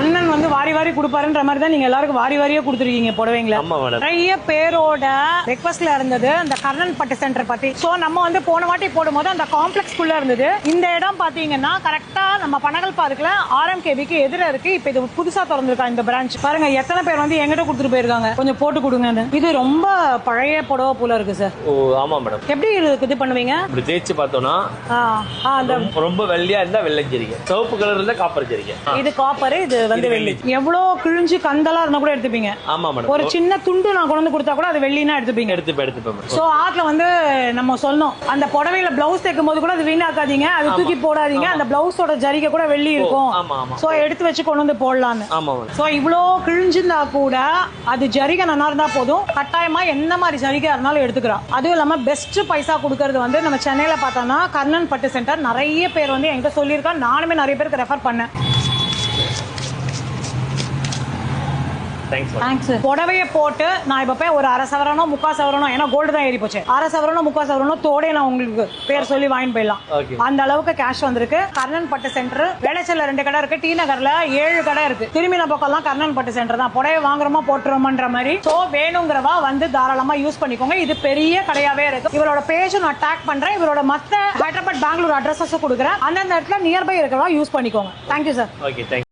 கண்ணன் வந்து வாரி வாரி கொடுப்பாருன்ற மாதிரி தான் நீங்க எல்லாருக்கும் வாரி வாரியா கொடுத்துருக்கீங்க புடவைங்களா. நிறைய பேரோட ரெக்வஸ்ட்ல இருந்தது அந்த கர்ணன் பட்டு சென்டர் பத்தி. சோ நம்ம வந்து போன வாட்டி போடும்போது அந்த காம்ப்ளெக்ஸ் குள்ள இருந்தது. இந்த இடம் பாத்தீங்கன்னா கரெக்டா நம்ம பனகல் பார்க்ல RMKBக்கு எதிர இருக்கு. இப்ப இது புதுசா திறந்திருக்காங்க இந்த பிரான்ச். பாருங்க எத்தனை பேர் வந்து எங்கிட்ட கொடுத்துட்டு போயிருக்காங்க. கொஞ்சம் போட்டு கொடுங்க. இது ரொம்ப பழைய புடவை போல இருக்கு சார். ஓ ஆமா மேடம். எப்படி இது பண்ணுவீங்க? இப்படி தேய்ச்சி பார்த்தோம்னா ரொம்ப வெள்ளையா இருந்தா வெள்ளை ஜரிகை, சிவப்பு கலர் இருந்தா காப்பர் ஜரிகை. இது காப்பர், இது வந்து வெள்ளி. எவ்வளவு கிழிஞ்சு கந்தலா இருந்தா கூட எடுத்துப்பீங்க. ஆமா மேடம். ஒரு சின்ன துண்டு நான் கொண்டு வந்து கொடுத்தா கூட அது வெள்ளினா எடுத்துப்பீங்க. எடுத்துப்பேன். சோ ஆட்ல வந்து நம்ம சொல்லணும் அந்த புடவையில பிளவுஸ் தைக்கும் போது கூட அது வீணாக்காதீங்க, அது தூக்கி போடாதீங்க. அந்த பிளவுஸோட ஜரிகை கூட வெள்ளி இருக்கும். சோ எடுத்து வச்சு கொண்டு வந்து போடலான்னு. சோ இவ்வளோ கிழிஞ்சிருந்தா கூட அது ஜரிகை நல்லா இருந்தா போதும். கட்டாயமா என்ன மாதிரி ஜரிகை இருந்தாலும் எடுத்துக்கிறோம். அதுவும் இல்லாம பெஸ்ட் பைசா கொடுக்கறது வந்து நம்ம சென்னையில பார்த்தோம்னா கர்ணன் பட்டு சென்டர். நிறைய பேர் வந்து என்கிட்ட சொல்லியிருக்காங்க, நானுமே நிறைய பேருக்கு ரெஃபர் பண்ணேன். புடவைய போட்டு நான் இப்ப போய் ஒரு அரை சவரனோ 3/4 சவரனோ, ஏன்னா கோல்டு தான் ஏறி போச்சு, அரை சவரனோ 3/4 சவரனோ தோட நான் உங்களுக்கு பேர் சொல்லி வாங்கிட்டு போயிடலாம். அந்த அளவுக்கு கேஷ் வந்திருக்கு. கர்ணன் பட்டு சென்டர் வேளச்சல்ல 2 கடை இருக்கு, டி நகர்ல 7 கடை இருக்கு. திரும்பின பக்கம்லாம் கர்ணன் பட்டு சென்டர் தான். புடவை வாங்குறோமா போட்டுறோமன்ற மாதிரி. சோ வேணுங்கிறவா வந்து தாராளமா யூஸ் பண்ணிக்கோங்க. இது பெரிய கடையாவே இருக்கு. இவரோட பேஜ் நான் டேக் பண்றேன். இவரோட மத்த ஹைதராபாத் பெங்களூர் அட்ரஸஸ் கொடுக்குறேன். அந்தந்த இடத்துல நியர்பை இருக்கிறவா யூஸ் பண்ணிக்கோங்க. Thank you sir.